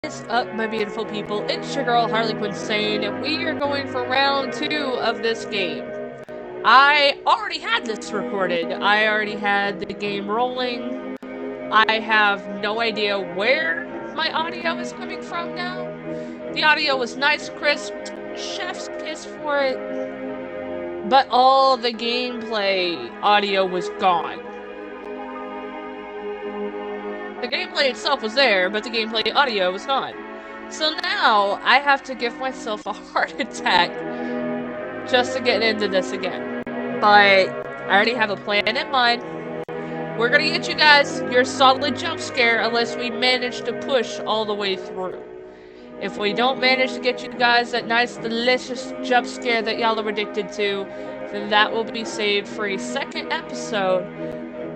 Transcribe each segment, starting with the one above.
What is up, my beautiful people? It's your girl Harley Quinn Sane, and we are going for round 2 of this game. I already had this recorded. I already had the game rolling. I have no idea where my audio is coming from now. The audio was nice, crisp, chef's kiss for it, but all the gameplay audio was gone. The gameplay itself was there, but the gameplay audio was gone. So now, I have to give myself a heart attack just to get into this again. But I already have a plan in mind. We're gonna get you guys your solid jump scare unless we manage to push all the way through. If we don't manage to get you guys that nice, delicious jump scare that y'all are addicted to, then that will be saved for a second episode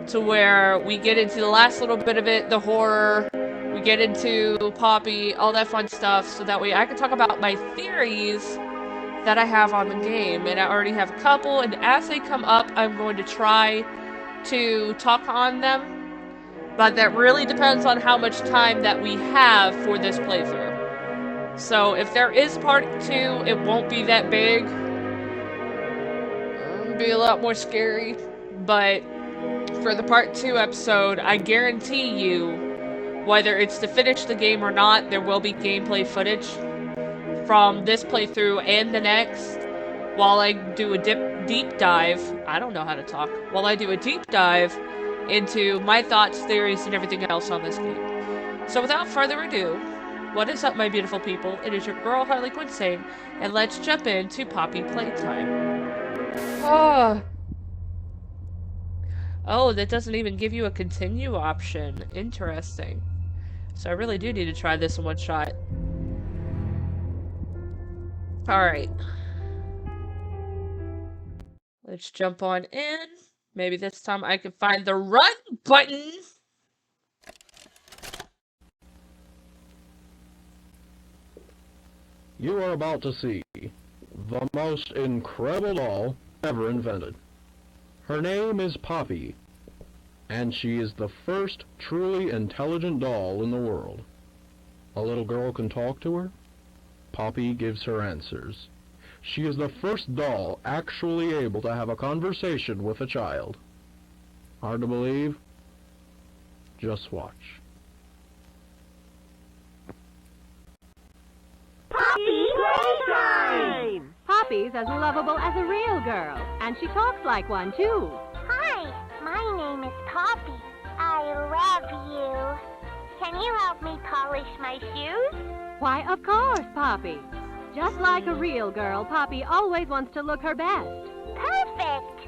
to where we get into the last little bit of it, the horror, we get into Poppy, all that fun stuff, so that way I can talk about my theories that I have on the game. And I already have a couple, and as they come up, I'm going to try to talk on them. But that really depends on how much time that we have for this playthrough. So if there is part 2, it won't be that big. It'll be a lot more scary. But for the part 2 episode, I guarantee you, whether it's to finish the game or not, there will be gameplay footage from this playthrough and the next, while I do a deep dive, I don't know how to talk, while I do a deep dive into my thoughts, theories, and everything else on this game. So without further ado, what is up, my beautiful people? It is your girl Harley Quinn Sane, and let's jump into Poppy Playtime. Oh, that doesn't even give you a continue option. Interesting. So I really do need to try this in one shot. Alright. Let's jump on in. Maybe this time I can find the run button. You are about to see the most incredible doll ever invented. Her name is Poppy, and she is the first truly intelligent doll in the world. A little girl can talk to her. Poppy gives her answers. She is the first doll actually able to have a conversation with a child. Hard to believe? Just watch. Poppy Playtime! Poppy's as lovable as a real girl, and she talks like one, too. Hi, my name is Poppy. I love you. Can you help me polish my shoes? Why, of course, Poppy. Just like a real girl, Poppy always wants to look her best. Perfect!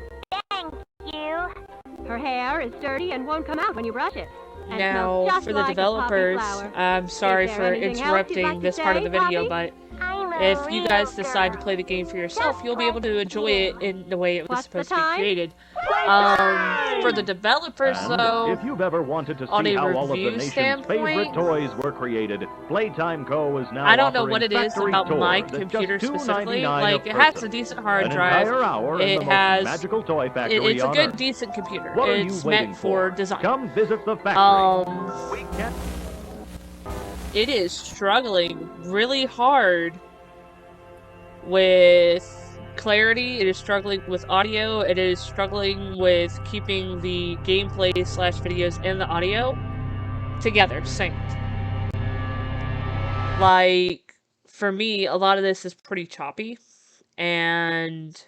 Thank you. Her hair is sturdy and won't come out when you brush it. And Now, smells just for the like a poppy developers, flower. I'm sorry Is there for anything else you'd interrupting like to this part of the say, video, Poppy? but I'm a if you guys real decide to girl. play the game for yourself, Just you'll be able to like enjoy you. it in the way it was What's the supposed to be time? created. Playtime! For the developers, And though, if you've ever wanted to on see a how all of the review nation's standpoint, favorite toys were created, Playtime Co. is now I don't know offering what it is factory about my tours at computer just specifically. $2.99 Like, a it has person. a decent hard An drive. entire hour in It the has. most magical toy factory It's a on good, Earth. decent computer. What are you It's waiting meant for for? design. Come visit the factory. We can It is struggling really hard with clarity. It is struggling with audio. It is struggling with keeping the gameplay / videos and the audio together, synced. Like, for me, a lot of this is pretty choppy, and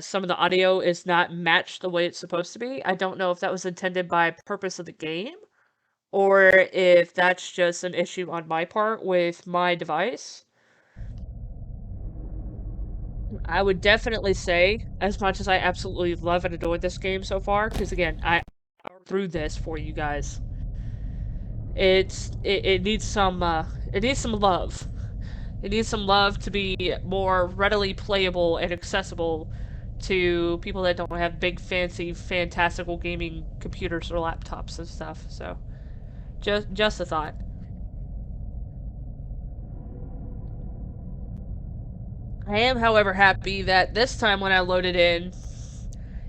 some of the audio is not matched the way it's supposed to be. I don't know if that was intended by purpose of the game, or if that's just an issue on my part with my device. I would definitely say, as much as I absolutely love and adore this game so far, because again, I through this for you guys. It needs some love. It needs some love to be more readily playable and accessible to people that don't have big, fancy, fantastical gaming computers or laptops and stuff. So, just a thought. I am, however, happy that this time when I loaded in,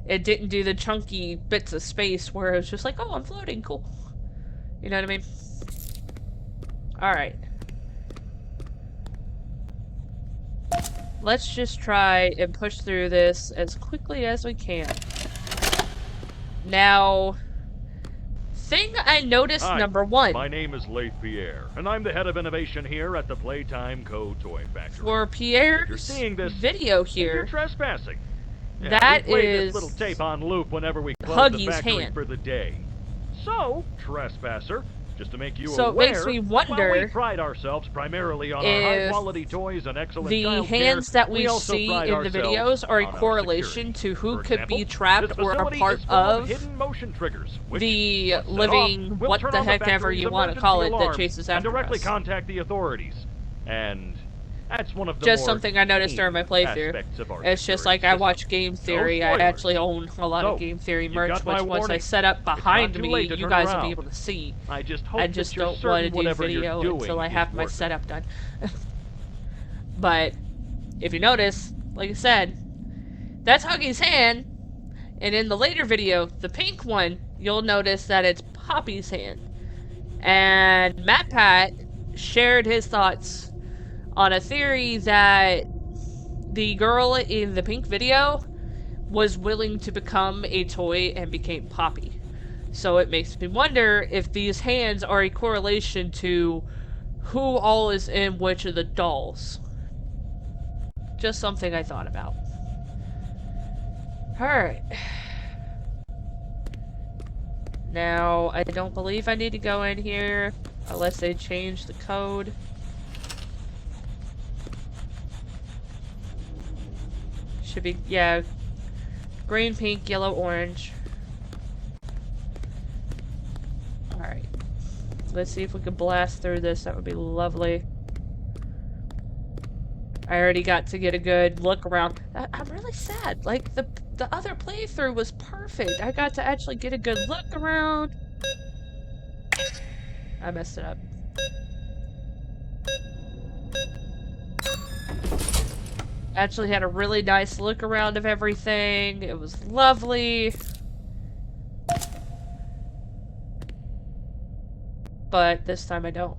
it didn't do the chunky bits of space where it was just like, oh, I'm floating, cool. You know what I mean? Alright. Let's just try and push through this as quickly as we can. Now, thing I noticed, Hi, number one. My name is Leif Pierre, and I'm the head of innovation here at the Playtime Co. Toy Factory. For If you're Pierre's seeing this video You're here, trespassing. that we play is this little tape on loop whenever we close Huggy's the factory hand. for the day. So, trespasser, just to make you So it aware, makes me while wonder we pride ourselves primarily on our if high-quality toys and excellent the child hands care, that we also see pride in the ourselves videos are a on our correlation security. to who For could example, be trapped this or a facility part is full of hidden motion triggers, which, the once set living, off, will what turn the on heck ever factory's you want to emergency call it, that alarm chases and after directly us. contact the authorities. And that's one of the Just more something I noticed during my playthrough. aspects of our It's just security like I system. watch Game Theory. No I spoilers. actually own a lot of So, Game Theory you merch, got my which once I warning. set up It's not behind too me, late to you turn guys will around. be able to see. I just hope I that just you're don't certain want to do whatever you're video doing until I is have my worth it. setup done. But, if you notice, like I said, that's Huggy's hand, and in the later video, the pink one, you'll notice that it's Poppy's hand. And MatPat shared his thoughts on a theory that the girl in the pink video was willing to become a toy and became Poppy. So it makes me wonder if these hands are a correlation to who all is in which of the dolls. Just something I thought about. Alright. Now, I don't believe I need to go in here unless they change the code. Should be, yeah, green, pink, yellow, orange. Alright. Let's see if we can blast through this. That would be lovely. I already got to get a good look around. I'm really sad. Like, the other playthrough was perfect. I got to actually get a good look around. I messed it up. Actually had a really nice look around of everything. It was lovely. But this time I don't.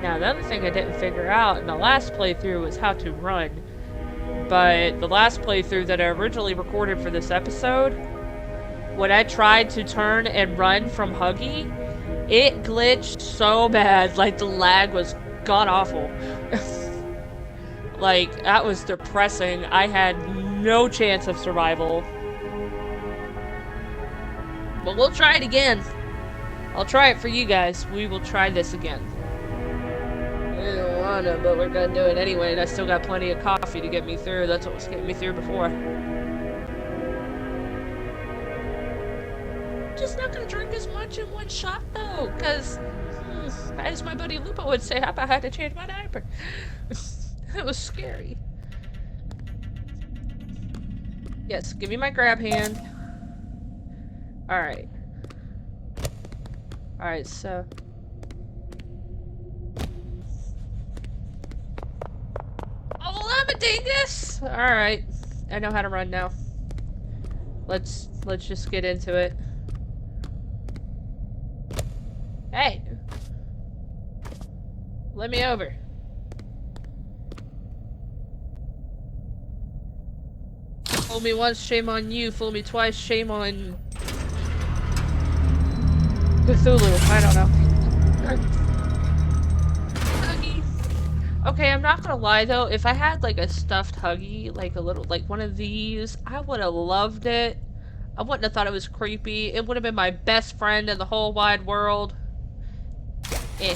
Now, the other thing I didn't figure out in the last playthrough was how to run. But the last playthrough that I originally recorded for this episode, when I tried to turn and run from Huggy, it glitched so bad, like the lag was god-awful. Like, that was depressing. I had no chance of survival. But we'll try it again. I'll try it for you guys. We will try this again. I don't wanna, but we're gonna do it anyway, and I still got plenty of coffee to get me through. That's what was getting me through before. Just not gonna drink as much in one shot, though, because, as my buddy Lupo would say, I had to change my diaper. It was scary. Yes, give me my grab hand. Alright. Alright, so... Oh, I'm a dingus! Alright. I know how to run now. Let's just get into it. Hey! Let me over. Fool me once, shame on you. Fool me twice, shame on... Cthulhu. I don't know. Huggy. Okay, I'm not gonna lie though, if I had like a stuffed Huggy, like a little, like one of these, I would have loved it. I wouldn't have thought it was creepy. It would have been my best friend in the whole wide world. Eh.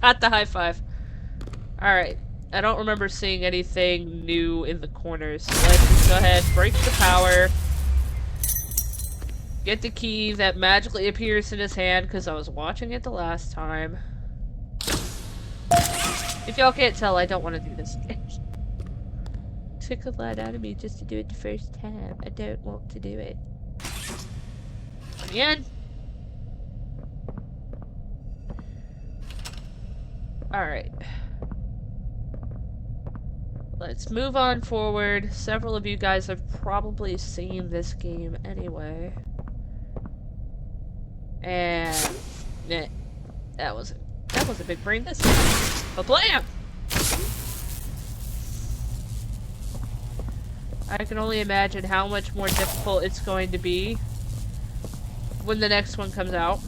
Got the high five. Alright. I don't remember seeing anything new in the corners, so let's just go ahead, break the power. Get the key that magically appears in his hand, because I was watching it the last time. If y'all can't tell, I don't want to do this again. Took a lot out of me just to do it the first time. I don't want to do it. Again. Alright. Let's move on forward. Several of you guys have probably seen this game anyway. And that was a big brain this time. But blam! I can only imagine how much more difficult it's going to be when the next one comes out.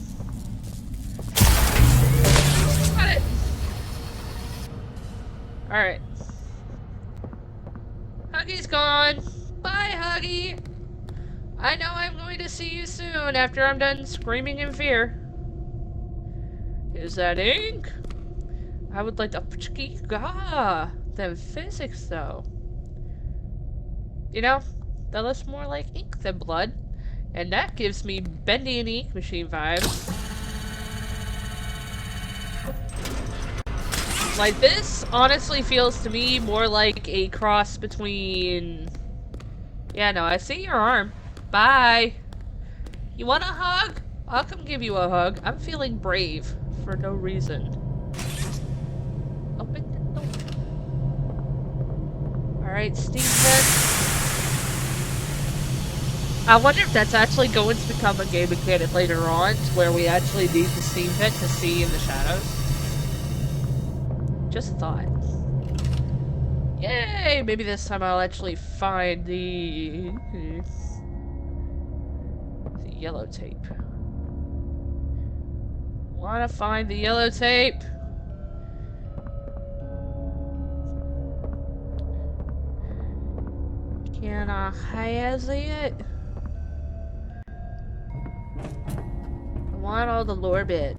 Got it! Alright. Huggy's gone. Bye, Huggy! I know I'm going to see you soon after I'm done screaming in fear. Is that ink? I would like to... Then physics, though. You know, that looks more like ink than blood. And that gives me Bendy and Ink Machine vibes. Like, this honestly feels to me more like a cross between... Yeah, no, I see your arm. Bye. You want a hug? I'll come give you a hug. I'm feeling brave for no reason. Open the door. Alright, Steam Vent. I wonder if that's actually going to become a game mechanic later on, where we actually need the Steam Vent to see in the shadows. Just a thought. Yay! Maybe this time I'll actually find the yellow tape. Wanna find the yellow tape? Can I have it? I want all the lore bit.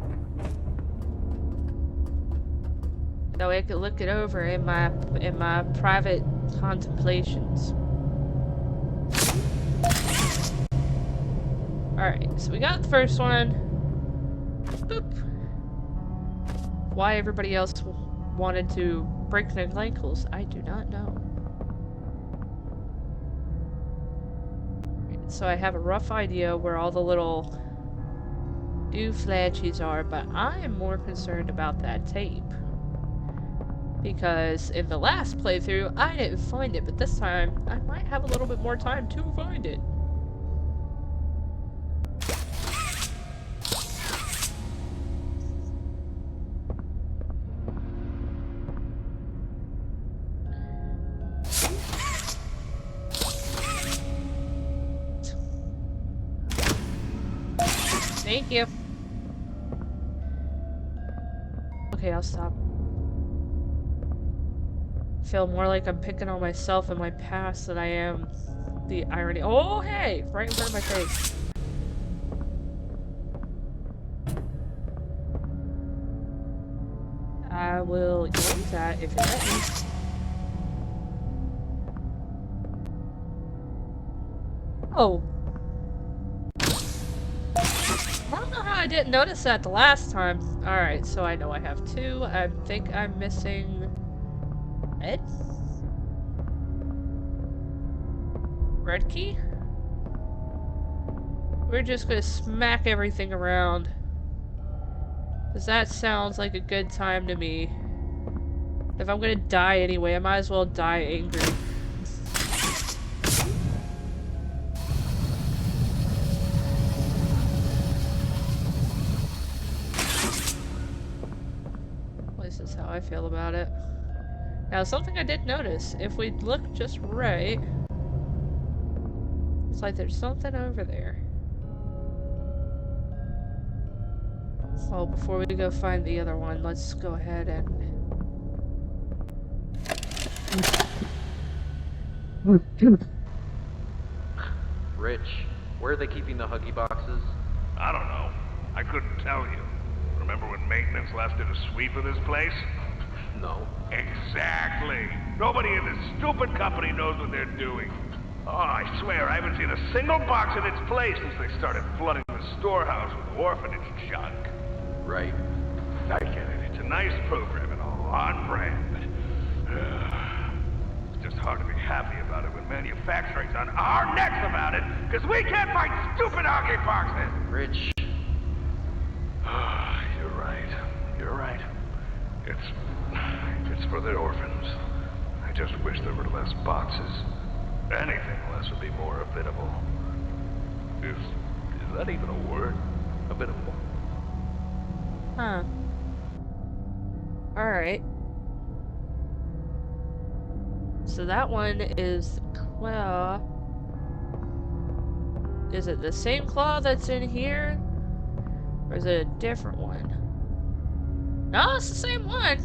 So I could look it over in my private contemplations. Alright, so we got the first one. Boop. Why everybody else wanted to break their ankles, I do not know. So I have a rough idea where all the little do-flashies are, but I am more concerned about that tape. Because in the last playthrough, I didn't find it, but this time, I might have a little bit more time to find it. Thank you. Okay, I'll stop. I feel more like I'm picking on myself and my past than I am the irony. Oh, hey! Right in front of my face. I will use that if you let me. Oh. I don't know how I didn't notice that the last time. Alright, so I know I have two. I think I'm missing... Red? Red key? We're just gonna smack everything around. Cause that sounds like a good time to me. If I'm gonna die anyway, I might as well die angry. This is how I feel about it. Now, something I did notice, if we look just right, it's like there's something over there. Well, before we go find the other one, let's go ahead and... Rich, where are they keeping the Huggy boxes? I don't know. I couldn't tell you. Remember when maintenance last did a sweep of this place? No. Exactly. Nobody in this stupid company knows what they're doing. Oh, I swear, I haven't seen a single box in its place since they started flooding the storehouse with orphanage junk. Right. I get it. It's a nice program and all on brand, but it's just hard to be happy about it when manufacturing's on our necks about it, because we can't find stupid Huggy boxes. Rich. You're right. You're right. It's for the orphans. I just wish there were less boxes. Anything less would be more habitable. Is that even a word? Habitable. Huh. Alright. So that one is claw. Is it the same claw that's in here? Or is it a different one? No, it's the same one.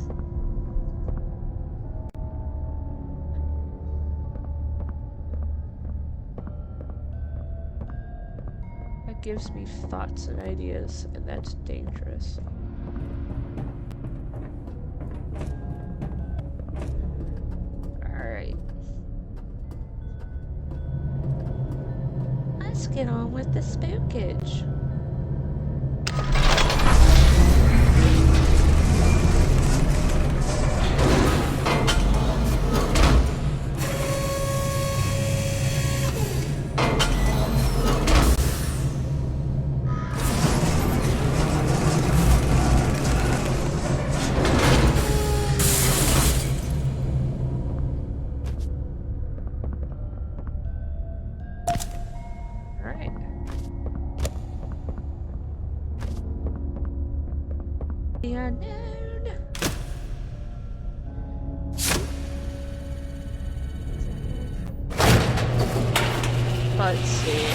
That gives me thoughts and ideas, and that's dangerous. Alright. Let's get on with the spookage. The unknown. Let's see.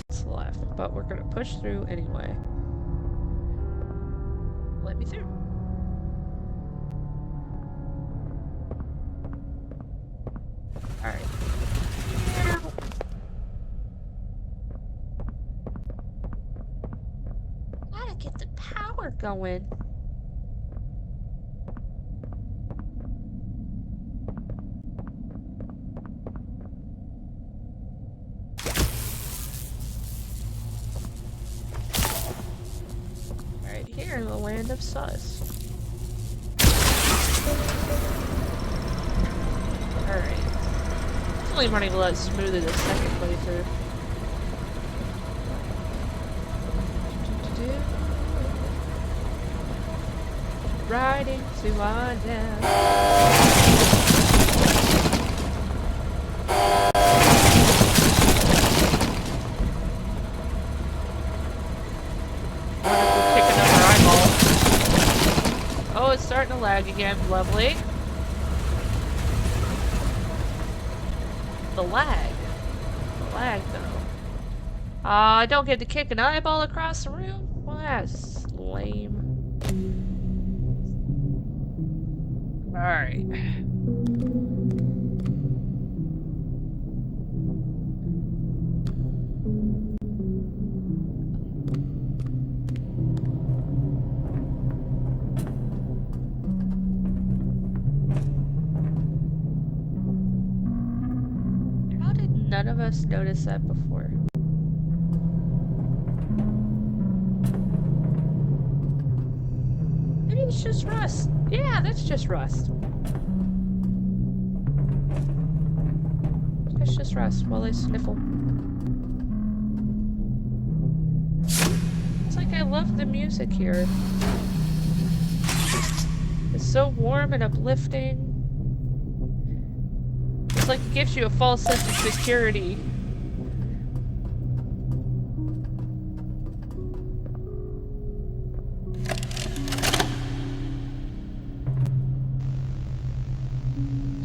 It's left, but we're gonna push through anyway. Let me through. Alright. Gotta get the power going. Right here in the land of sus. Alright. Definitely running a lot smoother the second playthrough. Riding to our death. Wonderful, kick another eyeball. Oh, it's starting to lag again. Lovely. The lag. The lag, though. I don't get to kick an eyeball across the room? Well, that's lame. Alright. How did none of us notice that before? Maybe it's just rust. Yeah, that's just rust. It's just rust while I sniffle. It's like I love the music here. It's so warm and uplifting. It's like it gives you a false sense of security.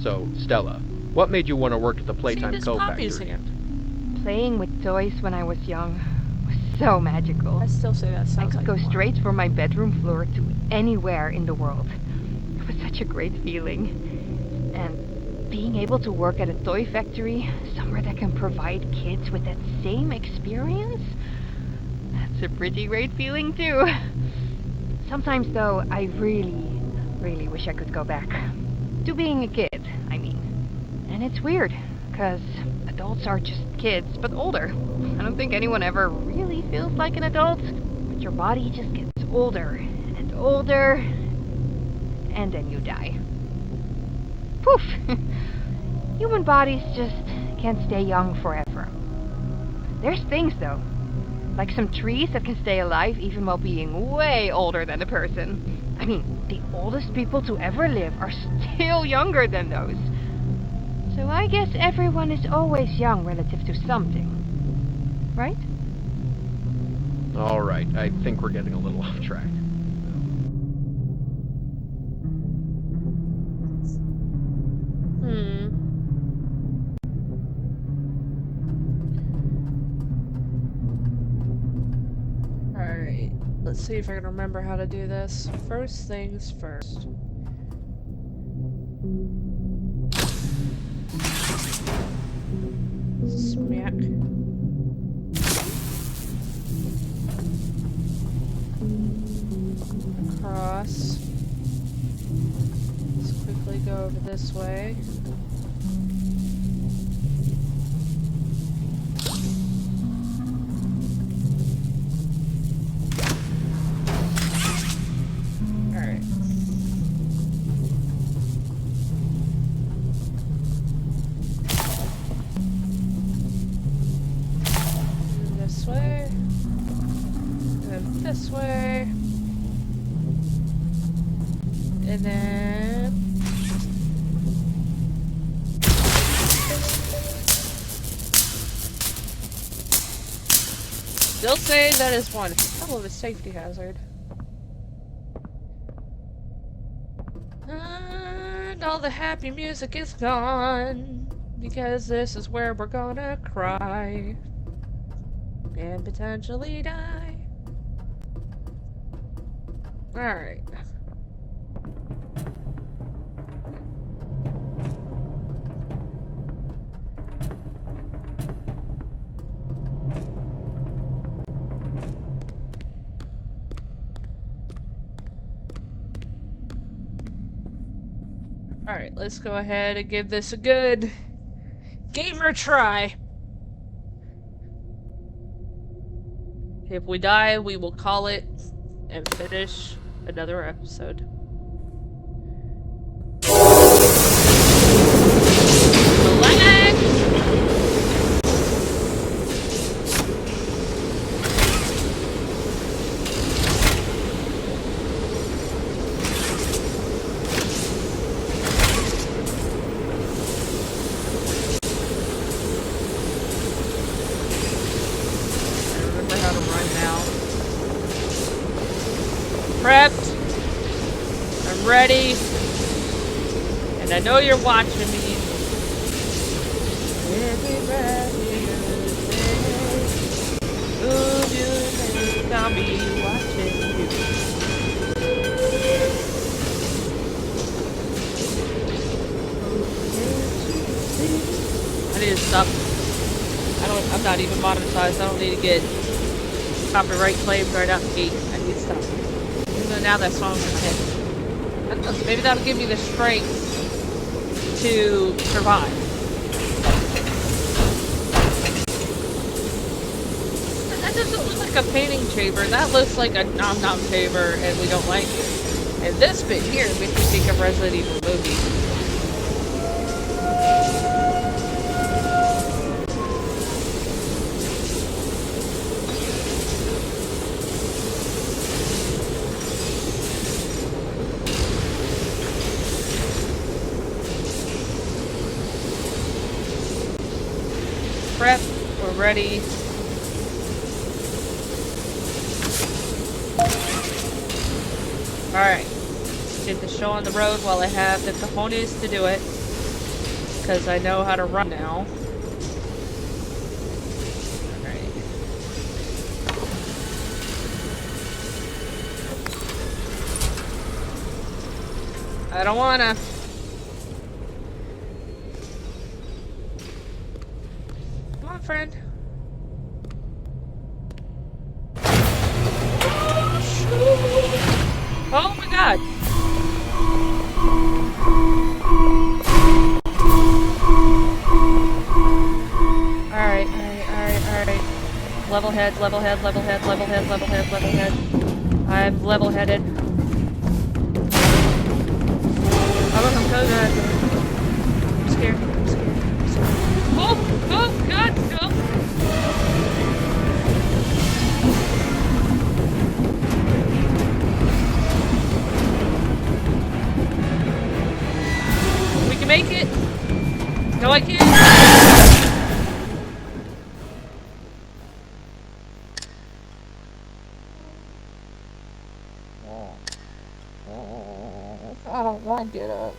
So, Stella, what made you want to work at the Playtime Co-Factory? Playing with toys when I was young was so magical. I still say that sounds I could go straight from my bedroom floor to anywhere in the world. It was such a great feeling. And being able to work at a toy factory, somewhere that can provide kids with that same experience, that's a pretty great feeling too. Sometimes though, I really wish I could go back. To being a kid, I mean. And it's weird, because adults are just kids, but older. I don't think anyone ever really feels like an adult, but your body just gets older and older, and then you die. Poof! Human bodies just can't stay young forever. There's things, though, Like some trees that can stay alive even while being way older than a person. I mean, the oldest people to ever live are still younger than those. So I guess everyone is always young relative to something. Right? Alright, I think we're getting a little off track. Alright, let's see if I can remember how to do this. First things first. Smack. Across. Let's quickly go over this way. Alright. This way. And this way. And then... Still say that is one hell of a safety hazard. And all the happy music is gone. Because this is where we're gonna cry. And potentially die. Alright. Alright, let's go ahead and give this a good gamer try. If we die, we will call it and finish another episode. Prepped. I'm ready. And I know you're watching me. Every breath you take, move your head, I'll be watching you. I need to stop. I'm not even monetized. I don't need to get copyright claimed right out the gate. I need to stop. Now that song's in my head. Maybe that'll give me the strength to survive. That doesn't look like a painting chamber. That looks like a nom-nom chamber, and we don't like it. And this bit here makes me think of Resident Evil movie. Prep, we're ready. Alright. Get the show on the road while I have the cojones to do it. Because I know how to run now. Alright. I don't wanna. Friend. Oh my god. Alright. Level head. I'm level headed. I'm so good. I'm scared. Oh god, no! make it? No, I can't. I don't want to get up.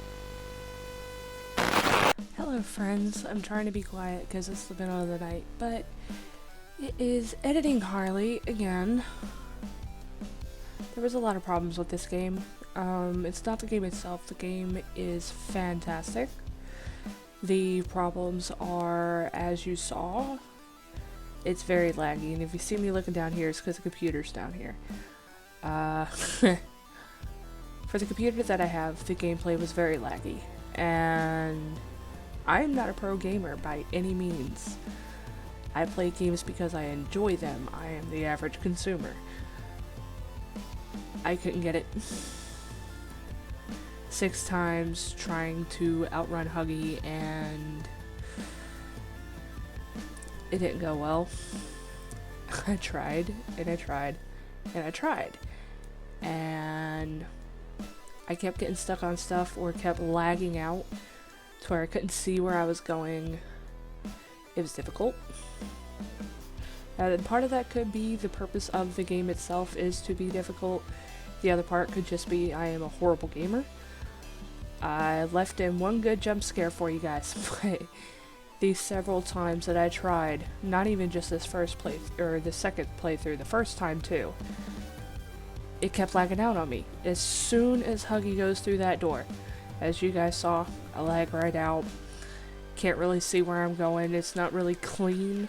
Hello friends, I'm trying to be quiet because it's the middle of the night, but it is editing Harley again. There was a lot of problems with this game. It's not the game itself, the game is fantastic. The problems are, as you saw, it's very laggy, and if you see me looking down here, it's because the computer's down here. For the computer that I have, the gameplay was very laggy, and I'm not a pro gamer by any means. I play games because I enjoy them. I am the average consumer. I couldn't get it. 6 times trying to outrun Huggy, and it didn't go well. I tried, and I tried, and I tried. And I kept getting stuck on stuff or kept lagging out to where I couldn't see where I was going. It was difficult. Part of that could be the purpose of the game itself is to be difficult. The other part could just be I am a horrible gamer. I left in one good jump scare for you guys, but these several times that I tried, not even just this first playthrough, or the second playthrough, the first time too, it kept lagging out on me. As soon as Huggy goes through that door, as you guys saw, I lag right out. Can't really see where I'm going. It's not really clean.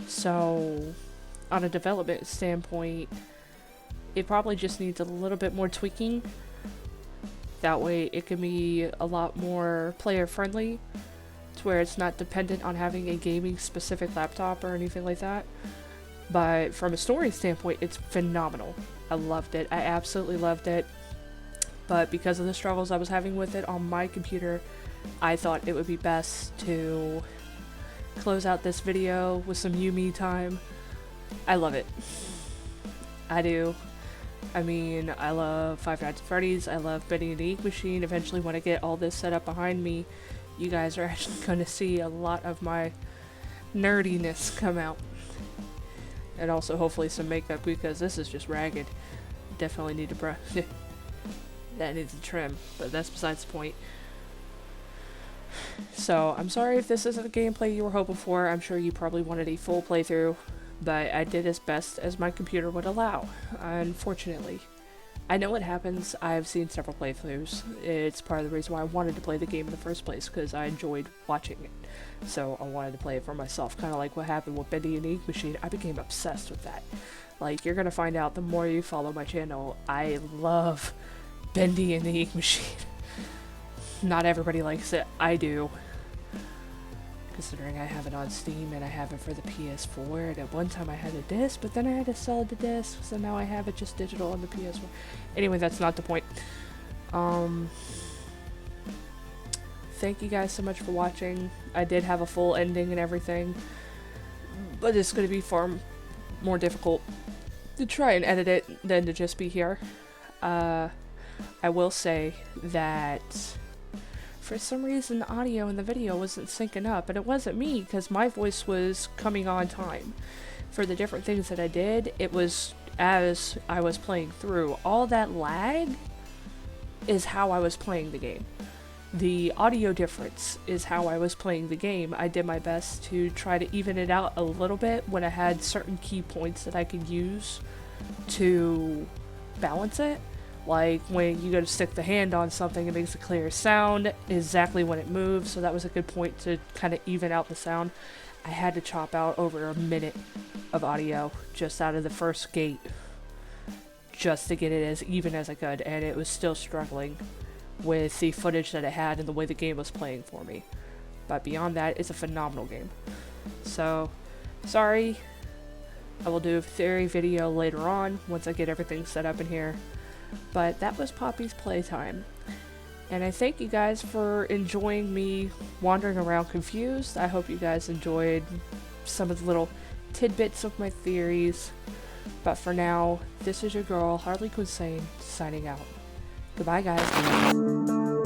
So, on a development standpoint, it probably just needs a little bit more tweaking. That way it can be a lot more player friendly, to where it's not dependent on having a gaming specific laptop or anything like that. But from a story standpoint, it's phenomenal. I loved it. I absolutely loved it. But because of the struggles I was having with it on my computer, I thought it would be best to close out this video with some you-me time. I love it. I do. I mean, I love Five Nights at Freddy's. I love Bendy and the Ink Machine. Eventually, when I get all this set up behind me, you guys are actually going to see a lot of my nerdiness come out. And also, hopefully, some makeup, because this is just ragged. Definitely need to brush. That needs a trim, but that's besides the point. So, I'm sorry if this isn't the gameplay you were hoping for. I'm sure you probably wanted a full playthrough, but I did as best as my computer would allow, unfortunately. I know it happens. I've seen several playthroughs. It's part of the reason why I wanted to play the game in the first place, because I enjoyed watching it. So I wanted to play it for myself, kind of like what happened with Bendy and the Ink Machine. I became obsessed with that. Like, you're gonna find out the more you follow my channel, I love Bendy and the Ink Machine. Not everybody likes it. I do. Considering I have it on Steam and I have it for the PS4, and at one time I had a disc, but then I had to sell the disc, so now I have it just digital on the PS4. Anyway, that's not the point. Thank you guys so much for watching. I did have a full ending and everything, but it's going to be far more difficult to try and edit it than to just be here. I will say that for some reason the audio in the video wasn't syncing up, and it wasn't me, because my voice was coming on time. For the different things that I did, it was as I was playing through. All that lag is how I was playing the game. The audio difference is how I was playing the game. I did my best to try to even it out a little bit when I had certain key points that I could use to balance it. Like when you go to stick the hand on something, it makes a clear sound exactly when it moves, so that was a good point to kind of even out the sound. I had to chop out over a minute of audio just out of the first gate just to get it as even as I could, and it was still struggling with the footage that it had and the way the game was playing for me. But beyond that, it's a phenomenal game. So, sorry. I will do a theory video later on once I get everything set up in here. But that was Poppy's Playtime. And I thank you guys for enjoying me wandering around confused. I hope you guys enjoyed some of the little tidbits of my theories. But for now, this is your girl, Harley Quinn, signing out. Goodbye, guys.